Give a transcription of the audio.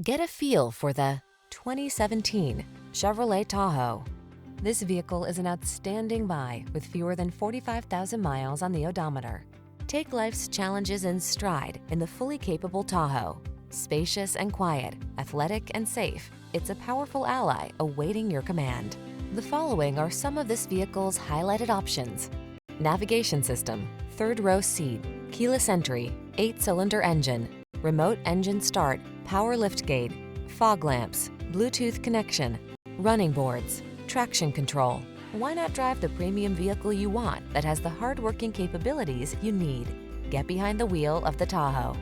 Get a feel for the 2017 Chevrolet Tahoe. This vehicle is an outstanding buy with fewer than 45,000 miles on the odometer. Take life's challenges in stride in the fully capable Tahoe. Spacious and quiet, athletic and safe, it's a powerful ally awaiting your command. The following are some of this vehicle's highlighted options: navigation system, third row seat, keyless entry, 8-cylinder engine, remote engine start, power liftgate, fog lamps, Bluetooth connection, running boards, traction control. Why not drive the premium vehicle you want that has the hard-working capabilities you need? Get behind the wheel of the Tahoe.